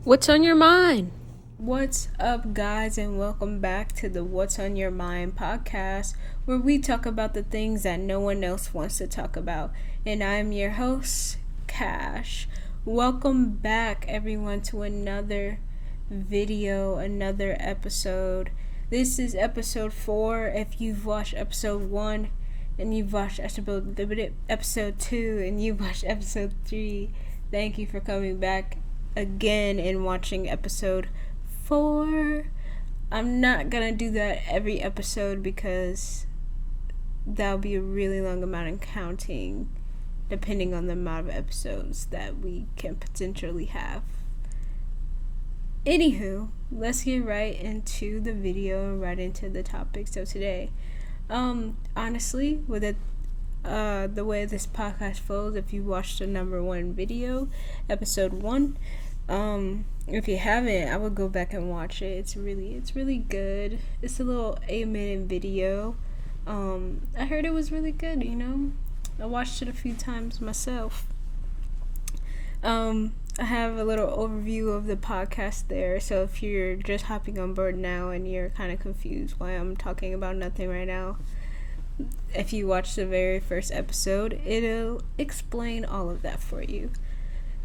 What's on your mind? What's up, guys, and welcome back to the What's on Your Mind podcast, where we talk about the things that no one else wants to talk about. And I'm your host, Cash. Welcome back, everyone, to another video, another episode. This is episode 4. If you've watched episode 1 and you've watched episode 2 and you've watched episode 3, thank you for coming back again and watching episode 4. I'm not gonna do that every episode because that'll be a really long amount of counting, depending on the amount of episodes that we can potentially have. Anywho, let's get right into the video and right into the topics of today. Honestly, with it the way this podcast flows, if you watched the number 1 video, episode 1, if you haven't, I would go back and watch it. It's really good. It's a little 8-minute video. I heard it was really good, I watched it a few times myself. I have a little overview of the podcast there, so if you're just hopping on board now and you're kind of confused why I'm talking about nothing right now, if you watch the very first episode, it'll explain all of that for you.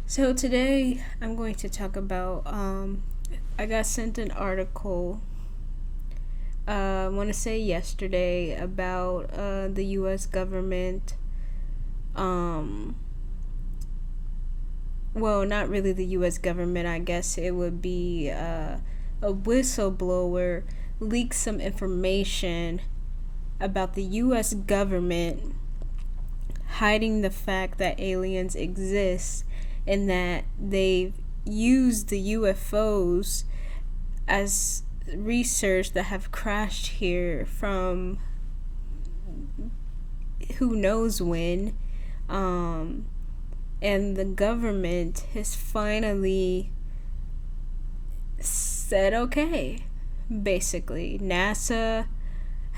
So today I'm going to talk about, I got sent an article, I want to say yesterday, about the U.S. government, well, not really the U.S. government, I guess it would be a whistleblower leaked some information about the U.S. government hiding the fact that aliens exist and that they've used the UFOs as research that have crashed here from who knows when. And the government has finally said okay. Basically, NASA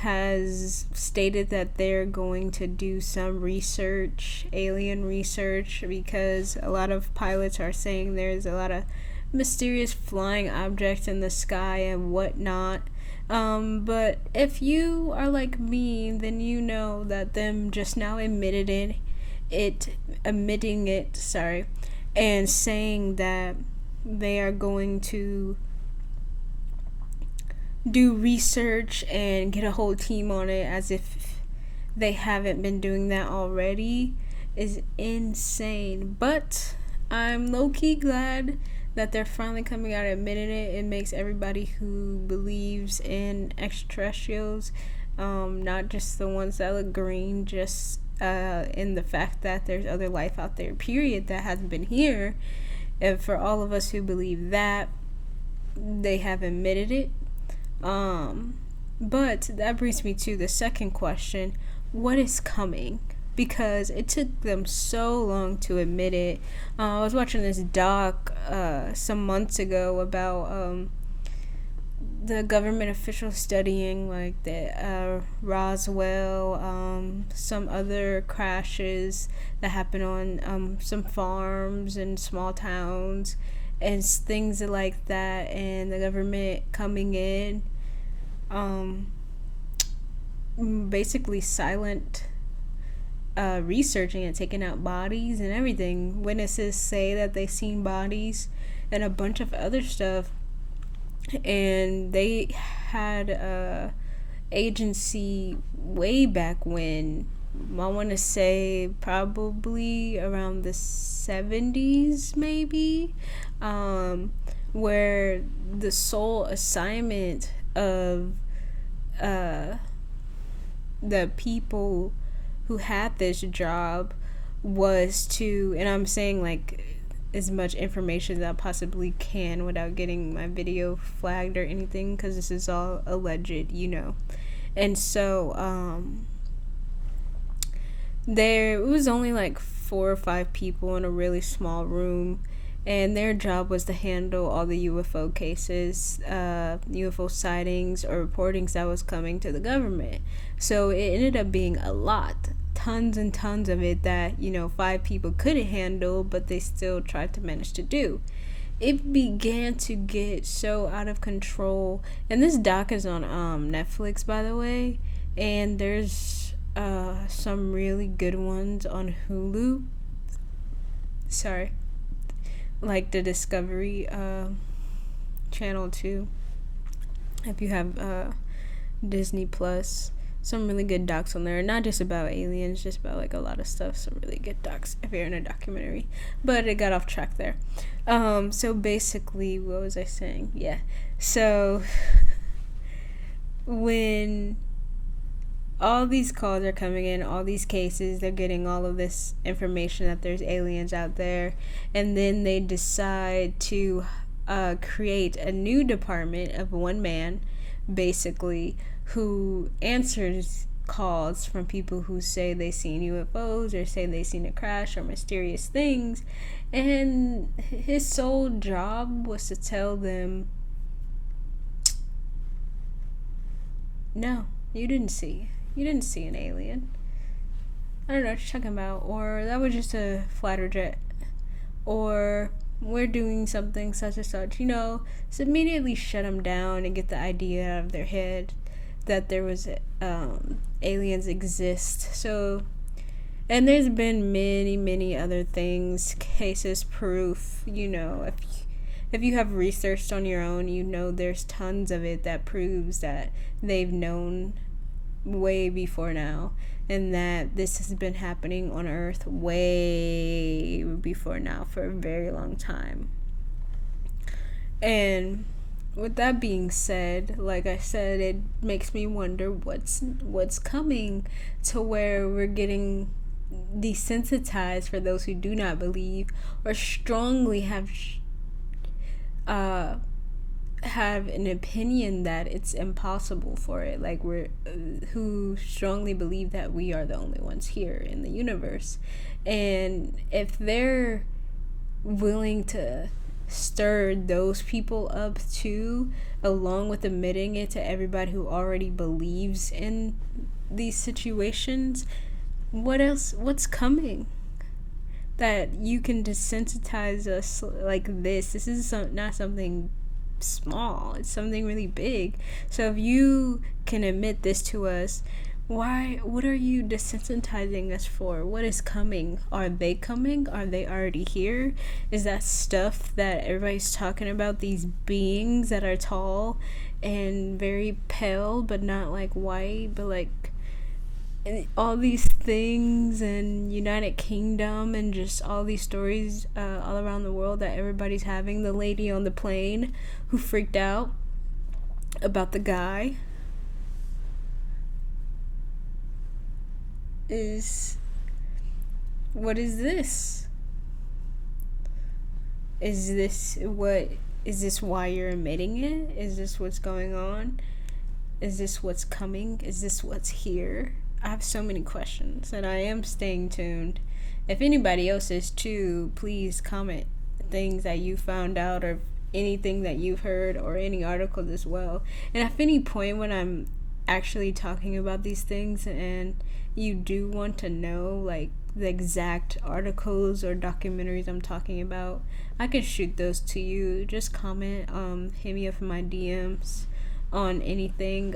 has stated that they're going to do some research, alien research, because a lot of pilots are saying there's a lot of mysterious flying objects in the sky and whatnot. But if you are like me, then you know that them just now admitting it, and saying that they are going to do research and get a whole team on it as if they haven't been doing that already is insane. But I'm low-key glad that they're finally coming out and admitting it. It makes everybody who believes in extraterrestrials, not just the ones that look green, just in the fact that there's other life out there, period, that hasn't been here. And for all of us who believe that, they have admitted it. But that brings me to the second question: what is coming? Because it took them so long to admit it. I was watching this doc some months ago about the government officials studying like the Roswell, some other crashes that happen on some farms and small towns and things like that, and the government coming in, basically silent researching and taking out bodies and everything. Witnesses say that they seen bodies and a bunch of other stuff, and they had a agency way back when, I want to say probably around the 70s maybe, where the sole assignment of the people who had this job was to, and I'm saying like as much information that I possibly can without getting my video flagged or anything, because this is all alleged, and so there was only like 4 or 5 people in a really small room, and their job was to handle all the UFO cases, UFO sightings or reportings that was coming to the government. So it ended up being a lot, tons and tons of it that 5 people couldn't handle, but they still tried to manage to do. it began to get so out of control. And this doc is on Netflix, by the way, and there's some really good ones on Hulu. Sorry, like the Discovery channel too. If you have Disney Plus, some really good docs on there, not just about aliens, just about like a lot of stuff. Some really good docs if you're in a documentary. But it got off track there. So basically, what was I saying? Yeah, so when all these calls are coming in, all these cases, they're getting all of this information that there's aliens out there, and then they decide to create a new department of one man, basically, who answers calls from people who say they seen UFOs or say they seen a crash or mysterious things, and his sole job was to tell them, no, you didn't see an alien. I don't know what you're talking about. Or that was just a fighter jet. Or we're doing something such and such. So immediately shut them down and get the idea out of their head that there was aliens exist. So, and there's been many other things, cases, proof. If you have researched on your own, there's tons of it that proves that they've known way before now, and that this has been happening on Earth way before now for a very long time. And with that being said, like I said, it makes me wonder what's coming, to where we're getting desensitized for those who do not believe or strongly have an opinion that it's impossible for it, like who strongly believe that we are the only ones here in the universe. And if they're willing to stir those people up too, along with admitting it to everybody who already believes in these situations, what's coming that you can desensitize us like this? This is not something small, it's something really big. So if you can admit this to us, what are you desensitizing us for? What is coming? Are they coming? Are they already here? Is that stuff that everybody's talking about, these beings that are tall and very pale but not like white, but like all these things, and United Kingdom, and just all these stories all around the world that everybody's having? The lady on the plane who freaked out about the guy what is this? Is this why you're admitting it? Is this what's going on? Is this what's coming? Is this what's here? I have so many questions, and I am staying tuned. If anybody else is too, please comment things that you found out, or anything that you've heard, or any articles as well. And at any point when I'm actually talking about these things and you do want to know like the exact articles or documentaries I'm talking about, I can shoot those to you. Just comment, hit me up in my DMs on anything.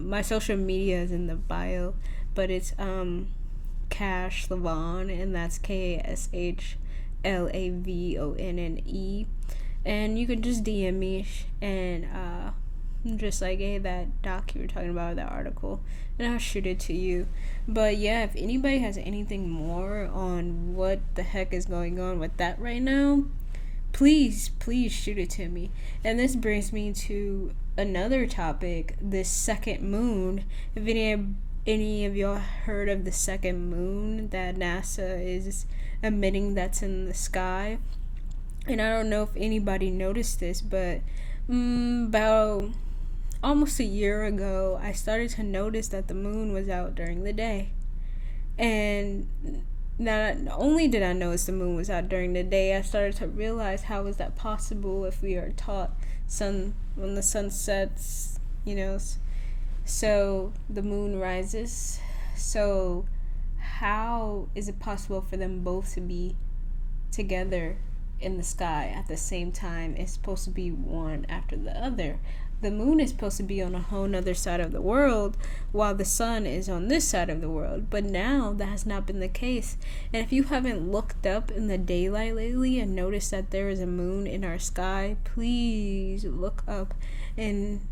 My social media is in the bio, but it's Kashlavonne, and that's KASHLAVONNE, and you can just DM me and just like, hey, that doc you were talking about, that article, and I'll shoot it to you. But yeah, if anybody has anything more on what the heck is going on with that right now, please shoot it to me. And this brings me to another topic, this second moon. If any of y'all heard of the second moon that NASA is admitting that's in the sky, and I don't know if anybody noticed this, but about almost a year ago, I started to notice that the moon was out during the day. And not only did I notice the moon was out during the day, I started to realize, how is that possible if we are taught when the sun sets, so the moon rises. So how is it possible for them both to be together in the sky at the same time. It's supposed to be one after the other. The moon is supposed to be on a whole nother side of the world while the sun is on this side of the world. But now that has not been the case. And if you haven't looked up in the daylight lately and noticed that there is a moon in our sky, please look up. And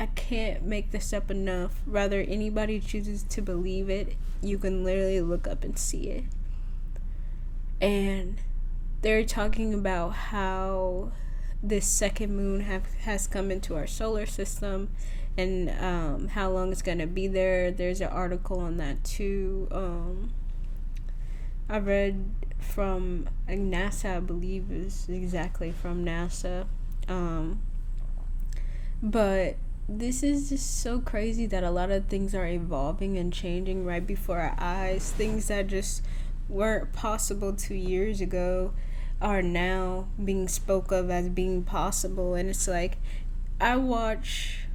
I can't make this up enough. Whether anybody chooses to believe it, you can literally look up and see it. And they're talking about how this second moon has come into our solar system, and how long it's going to be there. There's an article on that too. I read from NASA, I believe is exactly from NASA. But this is just so crazy that a lot of things are evolving and changing right before our eyes. Things that just weren't possible 2 years ago are now being spoke of as being possible. And it's like, I watch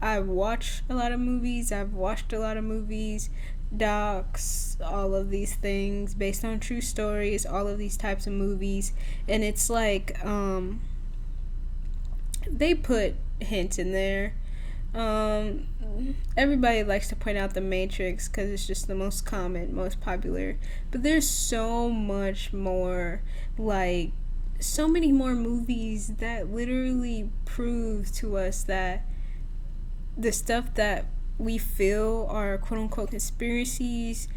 a lot of movies, I've watched a lot of movies, docs, all of these things based on true stories, all of these types of movies, and it's like they put hints in there. Everybody likes to point out The Matrix because it's just the most common, most popular. But there's so much more, like, so many more movies that literally prove to us that the stuff that we feel are quote unquote conspiracies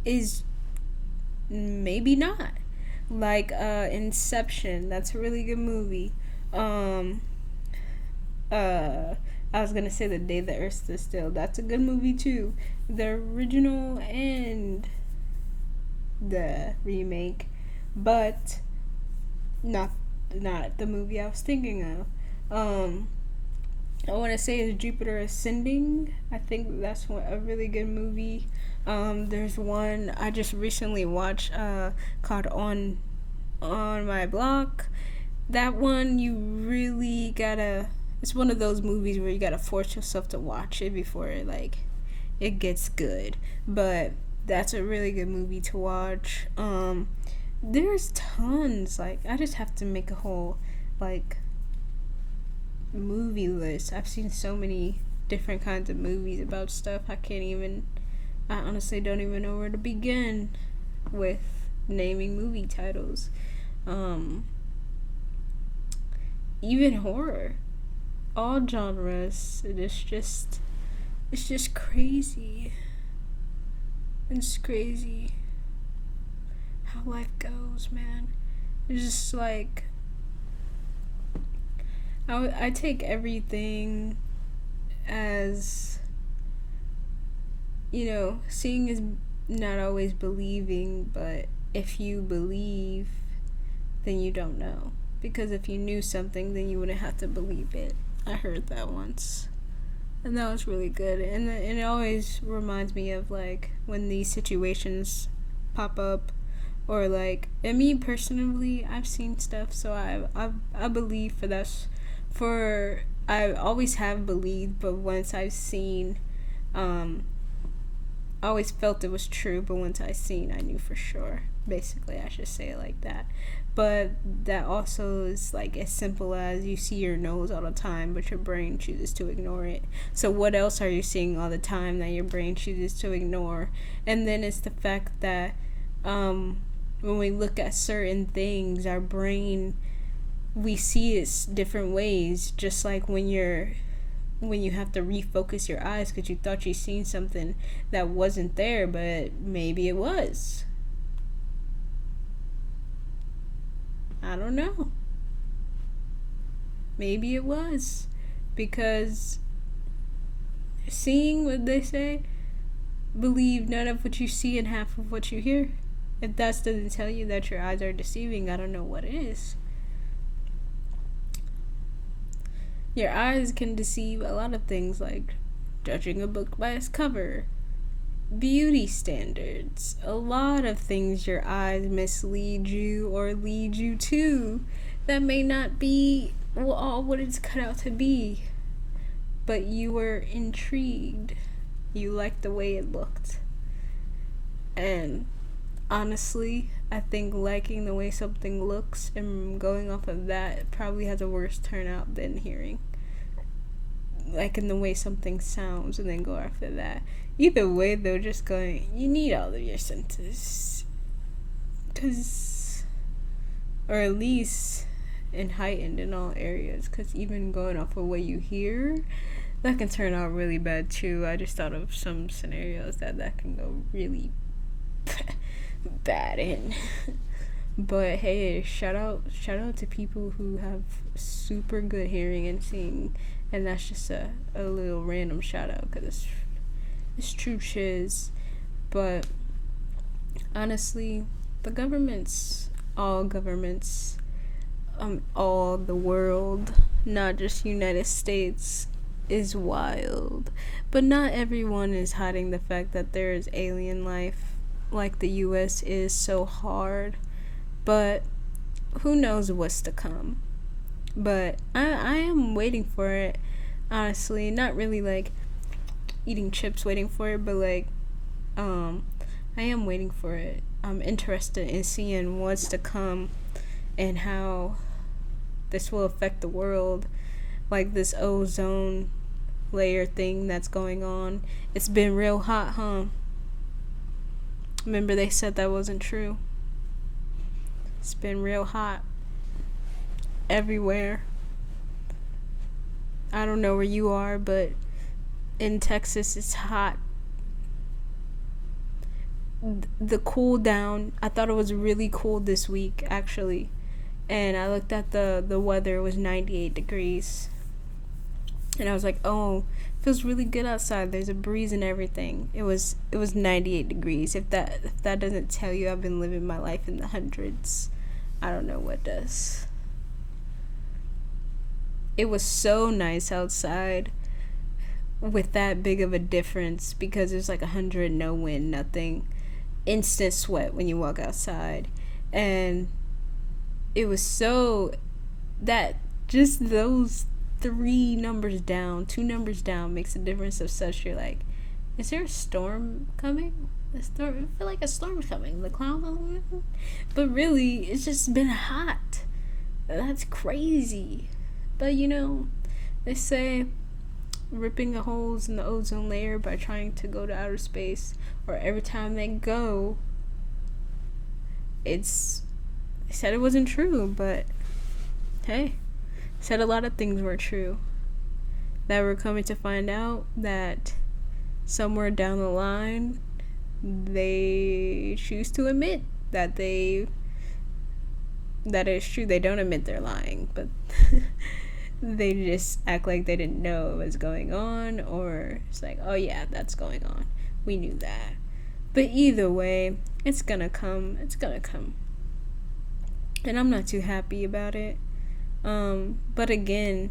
is maybe not. Like Inception, that's a really good movie. I was gonna say The Day the Earth Stood Still. That's a good movie too. The original and the remake, but not the movie I was thinking of. I want to say is Jupiter Ascending. I think that's a really good movie. There's one I just recently watched called On My Block. That one you really gotta. It's one of those movies where you gotta force yourself to watch it before it gets good. But that's a really good movie to watch. There's tons. Like, I just have to make a whole like movie list. I've seen so many different kinds of movies about stuff. I honestly don't even know where to begin with naming movie titles. Even horror, all genres. It's just crazy. It's crazy how life goes, man. It's just like I take everything as, seeing is not always believing, but if you believe, then you don't know. Because if you knew something, then you wouldn't have to believe it. I heard that once. And that was really good. And it always reminds me of, like, when these situations pop up. Or, like, and me personally, I've seen stuff, so I believe for that. I always have believed, but once I've seen, I always felt it was true, but once I seen, I knew for sure. Basically, I should say it like that. But that also is like as simple as you see your nose all the time, but your brain chooses to ignore it. So what else are you seeing all the time that your brain chooses to ignore? And then it's the fact that when we look at certain things, our brain, we see it different ways. Just like when you have to refocus your eyes because you thought you seen something that wasn't there, but maybe it was. I don't know. Maybe it was. Because seeing, what they say, believe none of what you see and half of what you hear. If that doesn't tell you that your eyes are deceiving, I don't know what is. Your eyes can deceive a lot of things, like judging a book by its cover, beauty standards, a lot of things your eyes mislead you or lead you to that may not be all what it's cut out to be, but you were intrigued. You liked the way it looked. And honestly, I think liking the way something looks and going off of that probably has a worse turnout than hearing. Liking the way something sounds and then go after that. Either way, though, just going, you need all of your senses. Or at least and heightened in all areas, because even going off of what you hear, that can turn out really bad too. I just thought of some scenarios that can go really bad in. But hey, shout out to people who have super good hearing and seeing, and that's just a little random shout out because it's true shiz. But honestly, the governments, all governments, all the world, not just United States, is wild. But not everyone is hiding the fact that there is alien life like the US is so hard. But who knows what's to come. But I am waiting for it, honestly. Not really like eating chips waiting for it, but like I am waiting for it. I'm interested in seeing what's to come and how this will affect the world. Like this ozone layer thing that's going on. It's been real hot, huh? Remember they said that wasn't true. It's been real hot everywhere. I don't know where you are, but in Texas it's hot. The cool down, I thought it was really cool this week actually, and I looked at the weather. It was 98 degrees and I was like, oh, it feels really good outside, there's a breeze and everything. It was 98 degrees. If that doesn't tell you I've been living my life in the hundreds, I don't know what does. It was so nice outside with that big of a difference because there's like 100, no wind, nothing, instant sweat when you walk outside. And it was so that just those two numbers down makes a difference of such. You're like, is there a storm coming? I feel like a storm's coming. The clouds are moving. But really, it's just been hot. That's crazy. But you know, they say ripping the holes in the ozone layer by trying to go to outer space, or every time they go, they said it wasn't true, but hey, said a lot of things were true. That we're coming to find out that somewhere down the line, they choose to admit that is true. They don't admit they're lying, but they just act like they didn't know it was going on, or it's like, oh yeah, that's going on. We knew that. But either way, it's gonna come. And I'm not too happy about it. But again,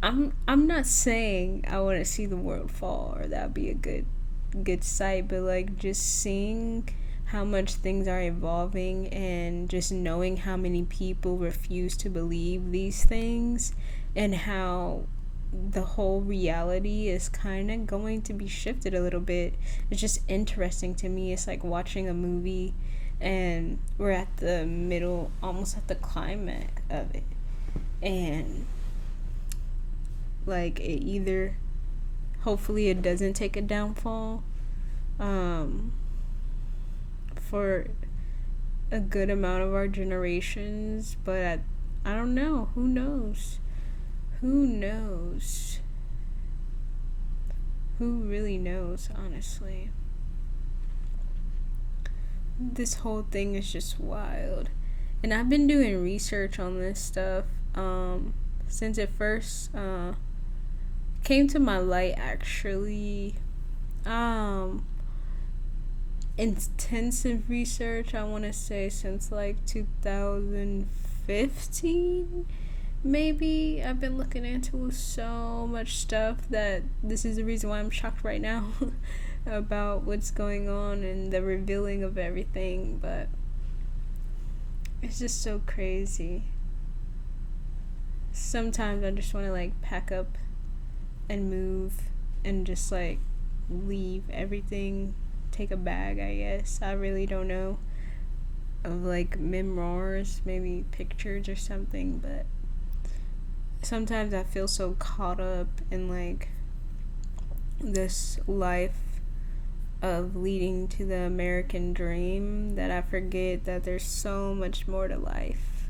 I'm not saying I want to see the world fall or that would be a good sight, but like just seeing how much things are evolving and just knowing how many people refuse to believe these things and how the whole reality is kind of going to be shifted a little bit. It's just interesting to me. It's like watching a movie and we're at the middle, almost at the climax of it, and like it either, hopefully it doesn't take a downfall for a good amount of our generations, but I don't know. Who knows? Who really knows, honestly? This whole thing is just wild. And I've been doing research on this stuff since it first came to my light, actually. Intensive research, I want to say since like 2015 maybe. I've been looking into so much stuff that this is the reason why I'm shocked right now about what's going on and the revealing of everything. But it's just so crazy. Sometimes I just want to like pack up and move and just like leave everything, take a bag, I guess. I really don't know. of like memoirs, maybe pictures or something, but sometimes I feel so caught up in like this life of leading to the American dream that I forget that there's so much more to life.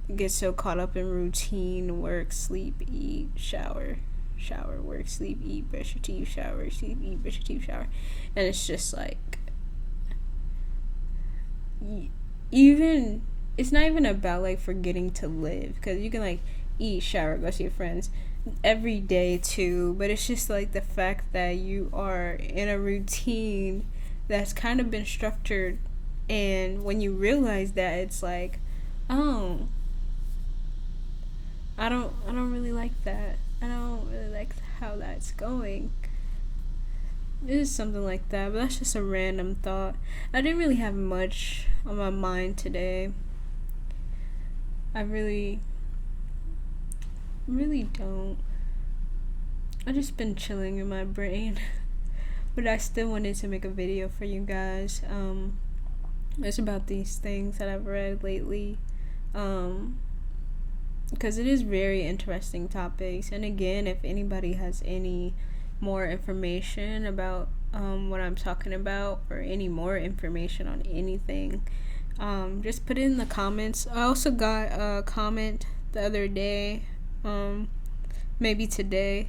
I get so caught up in routine, work, sleep, eat, shower, work, sleep, eat, brush your teeth, shower, sleep, eat, brush your teeth, shower. And it's just like, even, it's not even about like forgetting to live, because you can like eat, shower, go see your friends every day too, but it's just like the fact that you are in a routine that's kind of been structured, and when you realize that, it's like, oh, I don't really like that. I don't really like how that's going. It is something like that, but that's just a random thought. I didn't really have much on my mind today. I really don't. I just been chilling in my brain. But I still wanted to make a video for you guys. It's about these things that I've read lately. Because it is very interesting topics. And again, if anybody has any more information about what I'm talking about, or any more information on anything, just put it in the comments. I also got a comment the other day, maybe today,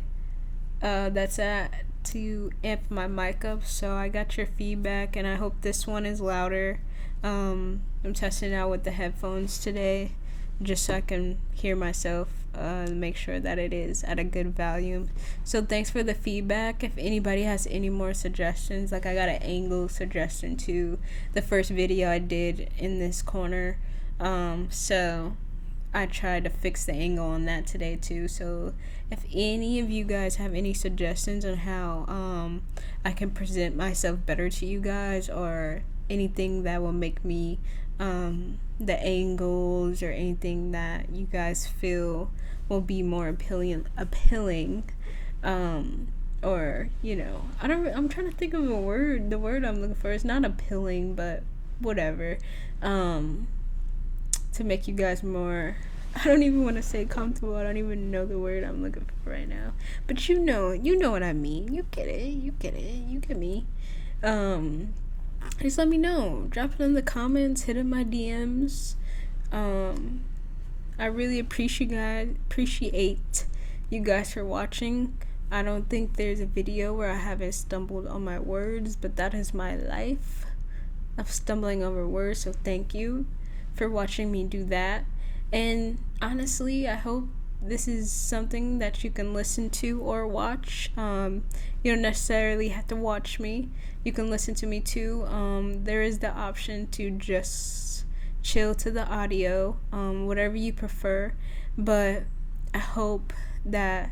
that's to amp my mic up. So I got your feedback, and I hope this one is louder. I'm testing out with the headphones today, just so I can hear myself, make sure that it is at a good volume. So thanks for the feedback. If anybody has any more suggestions, like I got an angle suggestion to the first video I did in this corner, so I tried to fix the angle on that today too. So if any of you guys have any suggestions on how I can present myself better to you guys, or anything that will make me the angles, or anything that you guys feel will be more appealing, or I'm trying to think of the word I'm looking for. It's not appealing, but whatever, to make you guys more, I don't even want to say comfortable. I don't even know the word I'm looking for right now, but you know what I mean. You get it, you get me. Just let me know. Drop it in the comments. Hit in my DMs. I really appreciate you guys for watching. I don't think there's a video where I haven't stumbled on my words, but that is my life of stumbling over words. So thank you for watching me do that. And honestly, I hope this is something that you can listen to or watch. You don't necessarily have to watch me. You can listen to me too. There is the option to just chill to the audio, whatever you prefer. But I hope that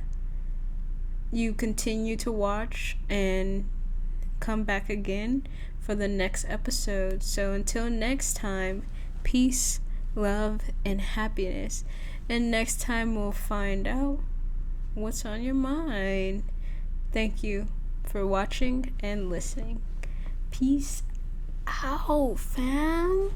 you continue to watch and come back again for the next episode. So until next time, peace, love, and happiness. And next time we'll find out what's on your mind. Thank you for watching and listening. Peace out, fam.